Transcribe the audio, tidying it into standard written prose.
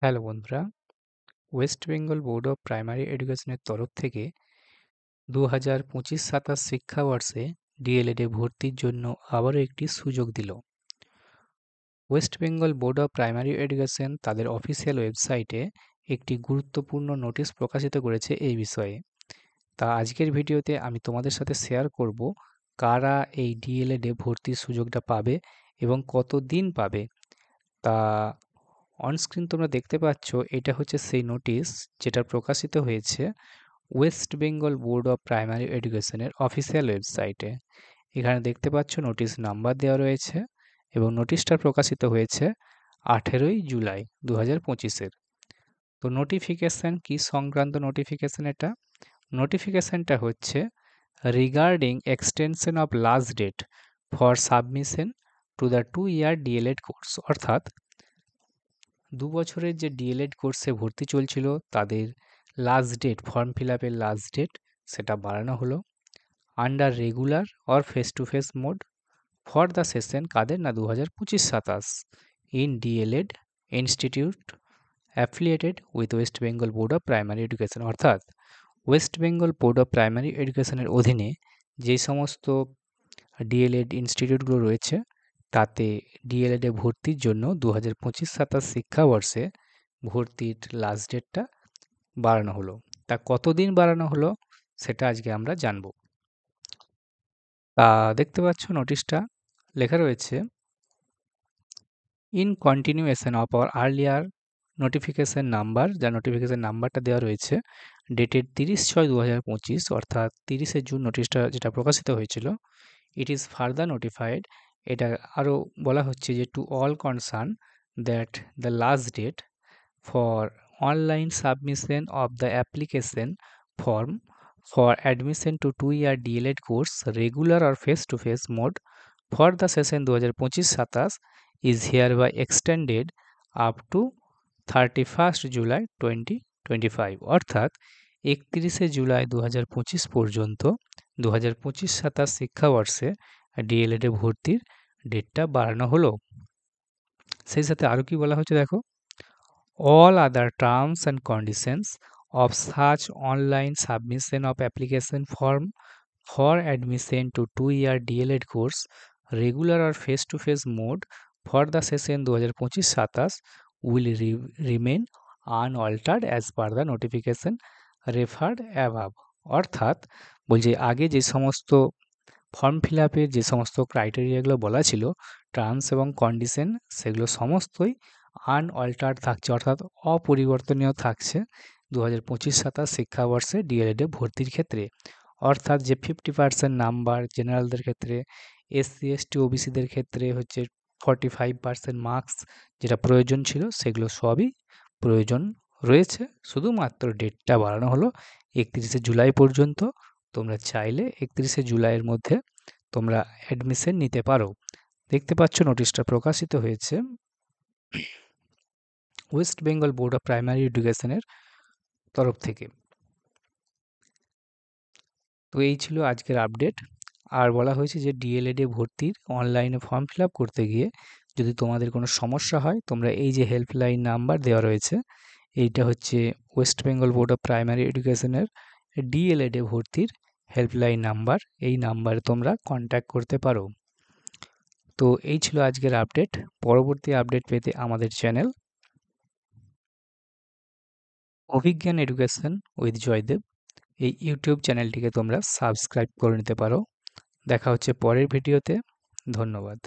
Hello বন্ধুরা, West Bengal Board of Primary এডুকেশনের তরফ থেকে 2025-27 শিক্ষাবর্ষে ডিএলএডে ভর্তির জন্য আবারও একটি সুযোগ দিল। West Bengal Board of Primary education তাদের অফিসিয়াল ওয়েবসাইটে একটি গুরুত্বপূর্ণ নোটিশ প্রকাশিত করেছে এই বিষয়ে। তা আজকের ভিডিওতে আমি তোমাদের সাথে শেয়ার করব কারা এই ডিএলএডে ভর্তির সুযোগটা পাবে এবং কত দিন পাবে। তা অনস্ক্রিন তোমরা দেখতে পাচ্ছ, এটা হচ্ছে সেই নোটিশ যেটা প্রকাশিত হয়েছে West Bengal Board of Primary এডুকেশনের অফিসিয়াল ওয়েবসাইটে। এখানে দেখতে পাচ্ছ নোটিশ নাম্বার দেওয়া রয়েছে এবং নোটিশটা প্রকাশিত হয়েছে 18ই জুলাই 2025-এর। তো নোটিফিকেশান কি সংক্রান্ত নোটিফিকেশান এটা? নোটিফিকেশানটা হচ্ছে regarding extension of last date for submission to the 2-year DElEd course, অর্থাৎ 2 বছরের যে ডিএলএড কোর্সে ভর্তি চলছিল তাদের লাস্ট ডেট, ফর্ম ফিল আপের লাস্ট ডেট সেটা বাড়ানো হলো under regular or face to face mode for the session কাদের না 2025-27 in DElEd institute affiliated with West Bengal Board of Primary Education, অর্থাৎ West Bengal Board of Primary এডুকেশনের অধীনে যে সমস্ত ডিএলএড ইনস্টিটিউটগুলো রয়েছে তাতে ডিএলএডে ভর্তির জন্য 2025-27 শিক্ষাবর্ষে ভর্তির লাস্ট ডেটটা বাড়ানো হলো। তা কতদিন বাড়ানো হলো সেটা আজকে আমরা জানব। তা দেখতে পাচ্ছ নোটিশটা লেখা রয়েছে, in continuation of our earlier notification number, যা নোটিফিকেশন নাম্বারটা দেওয়া রয়েছে ডেটেড 30/6/2025, অর্থাৎ 30শে জুন নোটিশটা যেটা প্রকাশিত হয়েছিল। ইট ইজ ফার্দার নোটিফাইড, এটা আরও বলা হচ্ছে যে to all concern that the last date for online submission of the application form for admission to 2-year DElEd course regular আর face to face mode for the session 2025-27 is hereby extended up to 31st July 2025, অর্থাৎ 31শে জুলাই 2025 পর্যন্ত 2025-27 শিক্ষাবর্ষে ডিএলএডে ভর্তির ডেটটা বাড়ানো হলো। সেই সাথে আরও কি বলা হচ্ছে দেখো, all other terms and conditions of such online submission of application form for admission to 2-year DLED course regular or face-to-face mode for the session 2025-27 will remain unaltered as per the notification referred above, অর্থাৎ বলছে আগে যে সমস্ত form fill আপের যে সমস্ত ক্রাইটেরিয়াগুলো বলা ছিল, টার্মস এবং কন্ডিশন, সেগুলো সমস্তই আনঅল্টার্ড থাকছে, অর্থাৎ অপরিবর্তনীয় থাকছে 2025-27 শিক্ষাবর্ষে ডিএলএডে ভর্তির ক্ষেত্রে। অর্থাৎ যে 50% নাম্বার জেনারেলদের ক্ষেত্রে, এসসি এসটি ওবিসিদের ক্ষেত্রে হচ্ছে 45% মার্কস যেটা প্রয়োজন ছিল, সেগুলো সবই প্রয়োজন রয়েছে। শুধুমাত্র ডেটটা বাড়ানো হলো 31শে জুলাই পর্যন্ত। তোমরা চাইলে 31শে জুলাইয়ের মধ্যে তোমরা অ্যাডমিশন নিতে পারো। দেখতে পাচ্ছ নোটিশটা প্রকাশিত হয়েছে West Bengal Board of Primary এডুকেশনের তরফ থেকে। তো এই ছিল আজকের আপডেট। আর বলা হয়েছে যে ডিএলএডে ভর্তির অনলাইনে ফর্ম ফিল আপ করতে গিয়ে যদি তোমাদের কোনো সমস্যা হয়, তোমরা এই যে হেল্পলাইন নাম্বার দেওয়া রয়েছে, এইটা হচ্ছে West Bengal Board of Primary এডুকেশনের ডিএলএডে ভর্তির হেল্পলাইন নাম্বার। এই নাম্বারে তোমরা কন্ট্যাক্ট করতে পারো। তো এই ছিল আজকের আপডেট। পরবর্তী আপডেট পেতে আমাদের channel Abhigyan education with Joydeb এই ইউটিউব চ্যানেলটিকে তোমরা সাবস্ক্রাইব করে নিতে পারো। দেখা হচ্ছে পরের ভিডিওতে। ধন্যবাদ।